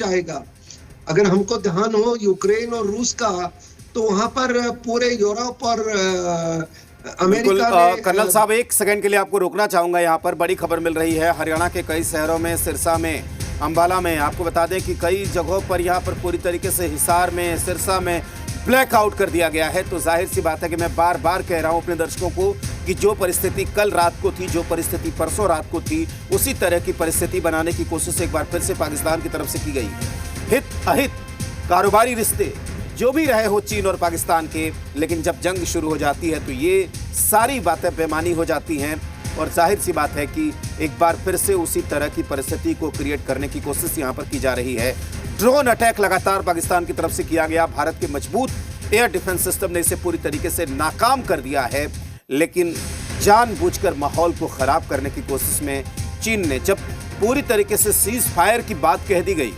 जाएगा। अगर हमको ध्यान हो यूक्रेन और रूस का, तो वहां पर पूरे यूरोप और बिल्कुल। अमेरिका ने कर्नल साहब, एक सेकंड के लिए आपको रोकना चाहूंगा। यहाँ पर बड़ी खबर मिल रही है हरियाणा के कई शहरों में, सिरसा में, अंबाला में। आपको बता दें कि कई जगहों पर यहाँ पर पूरी तरीके से हिसार में, सिरसा में ब्लैकआउट कर दिया गया है। तो जाहिर सी बात है कि मैं बार बार कह रहा हूँ अपने दर्शकों को कि जो परिस्थिति कल रात को थी, जो परिस्थिति परसों रात को थी, उसी तरह की परिस्थिति बनाने की कोशिश एक बार फिर से पाकिस्तान की तरफ से की गई है। हित अहित, कारोबारी रिश्ते जो भी रहे हो चीन और पाकिस्तान के, लेकिन जब जंग शुरू हो जाती है तो ये सारी बातें बेमानी हो जाती हैं। और जाहिर सी बात है कि एक बार फिर से उसी तरह की परिस्थिति को क्रिएट करने की कोशिश यहाँ पर की जा रही है। ड्रोन अटैक लगातार पाकिस्तान की तरफ से किया गया। भारत के मजबूत एयर डिफेंस सिस्टम ने इसे पूरी तरीके से नाकाम कर दिया है, लेकिन जानबूझकर माहौल को खराब करने की कोशिश में चीन ने, जब पूरी तरीके से सीज फायर की बात कह दी गई,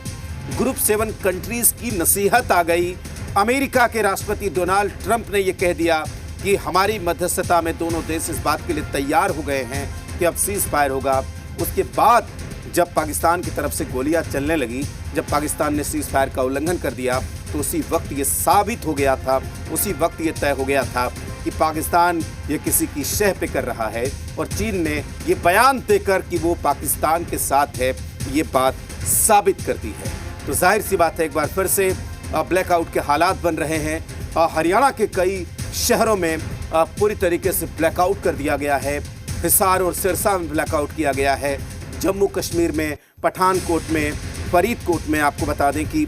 ग्रुप 7 कंट्रीज की नसीहत आ गई, अमेरिका के राष्ट्रपति डोनाल्ड ट्रंप ने यह कह दिया कि हमारी मध्यस्थता में दोनों देश इस बात के लिए तैयार हो गए हैं कि अब सीज फायर होगा। उसके बाद जब पाकिस्तान की तरफ से गोलियां चलने लगी, जब पाकिस्तान ने सीज फायर का उल्लंघन कर दिया, तो उसी वक्त ये साबित हो गया था, उसी वक्त ये तय हो गया था कि पाकिस्तान ये किसी की शह पे कर रहा है। और चीन ने ये बयान देकर कि वो पाकिस्तान के साथ है, ये बात साबित कर दी है। तो जाहिर सी बात है एक बार फिर से ब्लैकआउट के हालात बन रहे हैं। हरियाणा के कई शहरों में पूरी तरीके से ब्लैकआउट कर दिया गया है। हिसार और सिरसा में ब्लैकआउट किया गया है। जम्मू कश्मीर में, पठानकोट में, फरीदकोट में, आपको बता दें कि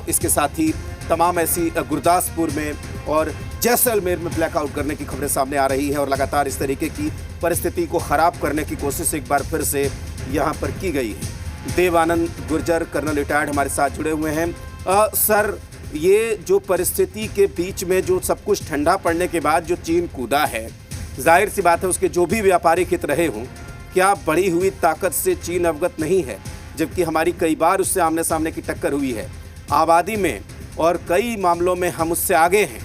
इसके साथ ही तमाम ऐसी गुरदासपुर में और जैसलमेर में ब्लैकआउट करने की खबरें सामने आ रही है। और लगातार इस तरीके की परिस्थिति को ख़राब करने की कोशिश एक बार फिर से यहाँ पर की गई है। देवानंद गुर्जर, कर्नल रिटायर्ड, हमारे साथ जुड़े हुए हैं। सर, ये जो परिस्थिति के बीच में जो सब कुछ ठंडा पड़ने के बाद जो चीन कूदा है, जाहिर सी बात है उसके जो भी व्यापारिक हित रहे हों, क्या बढ़ी हुई ताकत से चीन अवगत नहीं है? जबकि हमारी कई बार उससे आमने सामने की टक्कर हुई है आबादी में, और कई मामलों में हम उससे आगे हैं।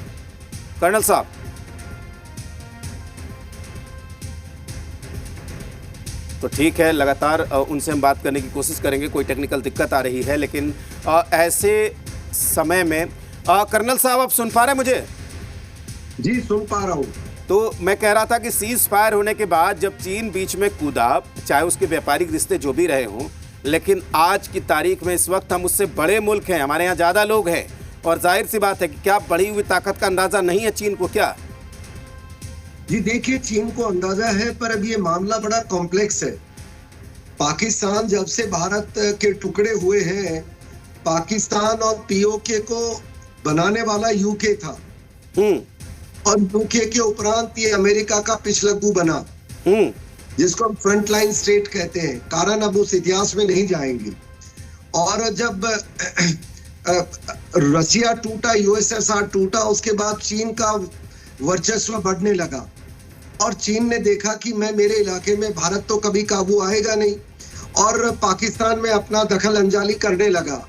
कर्नल साहब, तो ठीक है, लगातार उनसे हम बात करने की कोशिश करेंगे। कोई टेक्निकल दिक्कत आ रही है, लेकिन ऐसे समय में कर्नल साहब, आप सुन पा रहे हैं मुझे? जी, सुन पा रहा हूँ। तो मैं कह रहा था कि सीज फायर होने के बाद जब चीन बीच में कूदा, चाहे उसके व्यापारिक रिश्ते जो भी रहे हों, लेकिन आज की तारीख में इस वक्त हम उससे बड़े मुल्क हैं, हमारे यहाँ ज़्यादा लोग हैं, और जाहिर सी बात है कि क्या बढ़ी हुई ताकत का अंदाज़ा नहीं है चीन को क्या? जी देखिए, चीन को अंदाजा है, पर अब ये मामला बड़ा कॉम्प्लेक्स है। पाकिस्तान जब से भारत के टुकड़े हुए हैं, पाकिस्तान और पीओके को बनाने वाला यूके था, और यूके के उपरांत ये अमेरिका का पिछलग्गू बना, जिसको हम फ्रंट लाइन स्टेट कहते हैं। कारण अब उस इतिहास में नहीं जाएंगे। और जब रसिया टूटा, यूएसएसआर टूटा, उसके बाद चीन का वर्चस्व बढ़ने लगा, और चीन ने देखा कि मेरे इलाके में भारत तो कभी काबू आएगा नहीं, और पाकिस्तान में अपना दखल अंजाली करने लगा।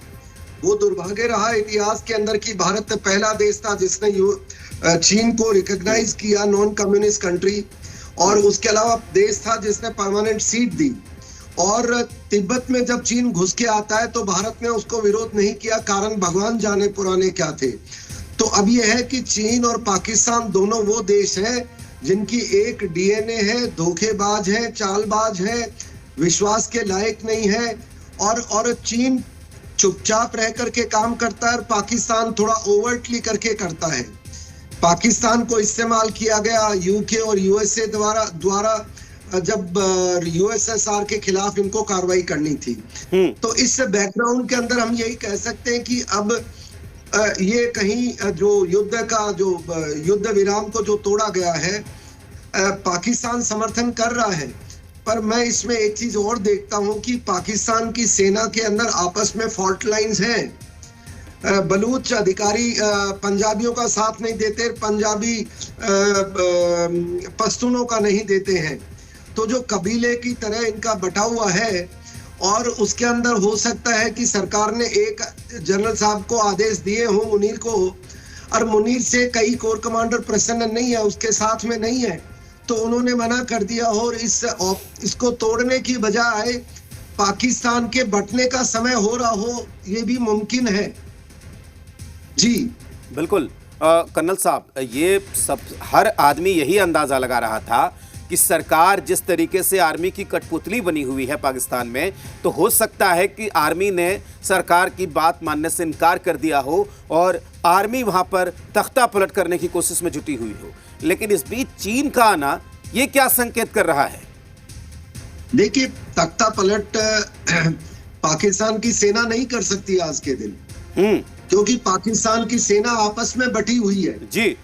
वो दुर्भाग्य रहा इतिहास के अंदर कि भारत पहला देश था जिसने चीन को रिकॉग्नाइज किया, नॉन कम्युनिस्ट कंट्री, और उसके अलावा देश था जिसने परमानेंट सीट दी। और तिब्बत में जब चीन घुस के आता है तो भारत ने उसको विरोध नहीं किया, कारण भगवान जाने पुराने क्या थे। तो अब यह है कि चीन और पाकिस्तान दोनों वो देश हैं जिनकी एक डीएनए है, धोखेबाज है, चालबाज है, विश्वास के लायक नहीं है, और चीन चुपचाप रह करके काम करता है और पाकिस्तान थोड़ा ओवरटली करके करता है। पाकिस्तान को इस्तेमाल किया गया यूके और यूएसए द्वारा जब यूएसएसआर के खिलाफ इनको कार्रवाई करनी थी। तो इस बैकग्राउंड के अंदर हम यही कह सकते हैं कि अब ये कहीं जो युद्ध विराम को जो तोड़ा गया है, पाकिस्तान समर्थन कर रहा है। पर मैं इसमें एक चीज और देखता हूं कि पाकिस्तान की सेना के अंदर आपस में फॉल्ट लाइंस हैं। बलूच अधिकारी पंजाबियों का साथ नहीं देते, पंजाबी पश्तूनों का नहीं देते हैं। तो जो कबीले की तरह इनका बटा हुआ है, और उसके अंदर हो सकता है कि सरकार ने एक जनरल साहब को आदेश दिए हों, मुनीर को, और मुनीर से कई कोर कमांडर प्रसन्न नहीं है, उसके साथ में नहीं है, तो उन्होंने मना कर दिया। और इसको तोड़ने की बजाय पाकिस्तान के बंटने का समय हो रहा हो, ये भी मुमकिन है। जी बिल्कुल। कर्नल साहब, ये सब हर आदमी यही अंदाजा लगा रहा था कि सरकार जिस तरीके से आर्मी की कठपुतली बनी हुई है पाकिस्तान में, तो हो सकता है कि आर्मी ने सरकार की बात मानने से इनकार कर दिया हो और आर्मी वहां पर तख्ता पलट करने की कोशिश में जुटी हुई हो। लेकिन इस बीच चीन का आना ये क्या संकेत कर रहा है? देखिए, तख्ता पलट पाकिस्तान की सेना नहीं कर सकती आज के दिन, क्योंकि पाकिस्तान की सेना आपस में बटी हुई है जी।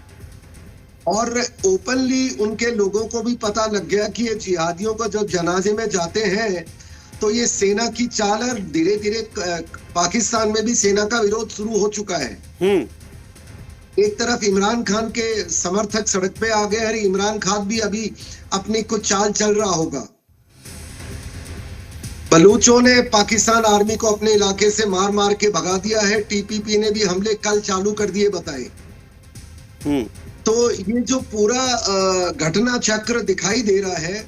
और ओपनली उनके लोगों को भी पता लग गया कि ये जिहादियों को जब जनाजे में जाते हैं तो ये सेना की चाल है। धीरे धीरे पाकिस्तान में भी सेना का विरोध शुरू हो चुका है। एक तरफ इमरान खान के समर्थक सड़क पे आ गए और इमरान खान भी अभी अपनी कुछ चाल चल रहा होगा। बलूचों ने पाकिस्तान आर्मी को अपने इलाके से मार मार के भगा दिया है। टीपीपी ने भी हमले कल चालू कर दिए बताए। तो ये जो पूरा घटना चक्र दिखाई दे रहा है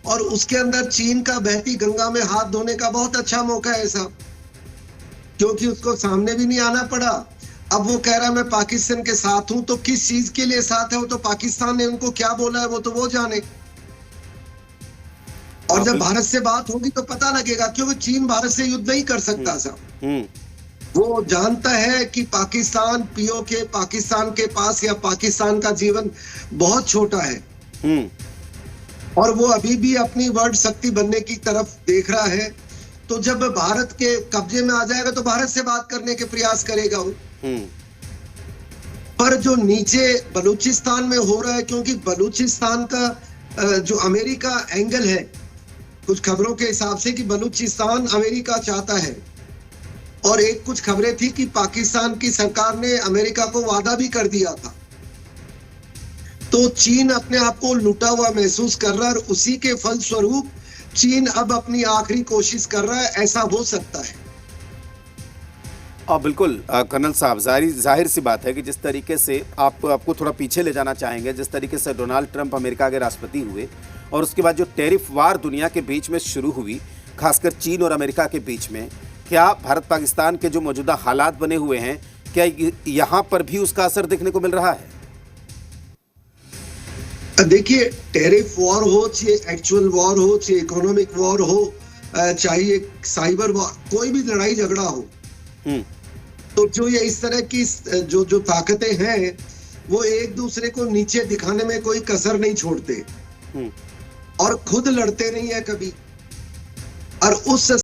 और उसके अंदर चीन का बहती गंगा में हाथ धोने का बहुत अच्छा मौका है साहब, क्योंकि उसको सामने भी नहीं आना पड़ा। अब वो कह रहा है मैं पाकिस्तान के साथ हूं, तो किस चीज के लिए साथ है वो तो पाकिस्तान ने उनको क्या बोला है वो तो वो जाने। और जब भारत से बात होगी तो पता लगेगा, क्योंकि चीन भारत से युद्ध नहीं कर सकता साहब। वो जानता है कि पाकिस्तान पीओके, पाकिस्तान के पास या पाकिस्तान का जीवन बहुत छोटा है और वो अभी भी अपनी वर्ल्ड शक्ति बनने की तरफ देख रहा है। तो जब भारत के कब्जे में आ जाएगा तो भारत से बात करने के प्रयास करेगा वो। पर जो नीचे बलूचिस्तान में हो रहा है, क्योंकि बलूचिस्तान का जो अमेरिका एंगल है, कुछ खबरों के हिसाब से कि बलूचिस्तान अमेरिका चाहता है और एक कुछ खबरें थी कि पाकिस्तान की सरकार ने अमेरिका को वादा भी कर दिया था। तो चीन अपने आप को लूटा हुआ महसूस कर रहा है और उसी के फलस्वरूप चीन अब अपनी आखिरी कोशिश कर रहा है, ऐसा हो सकता है। बिल्कुल कर्नल साहब, जाहिर सी बात है कि जिस तरीके से आपको थोड़ा पीछे ले जाना चाहेंगे, जिस तरीके से डोनाल्ड ट्रंप अमेरिका के राष्ट्रपति हुए और उसके बाद जो टैरिफ वार दुनिया के बीच में शुरू हुई, खासकर चीन और अमेरिका के बीच में, क्या भारत पाकिस्तान के जो मौजूदा हालात बने हुए हैं, क्या यहाँ पर भी उसका असर देखने को मिल रहा है? देखिए, टैरिफ वॉर हो, चाहे एक्चुअल वॉर हो, चाहे इकोनॉमिक वॉर हो, चाहे साइबर वॉर, कोई भी लड़ाई झगड़ा हो, तो जो ये इस तरह की जो ताकतें हैं वो एक दूसरे को नीचे दिखाने में कोई कसर नहीं छोड़ते और खुद लड़ते नहीं है कभी। और उस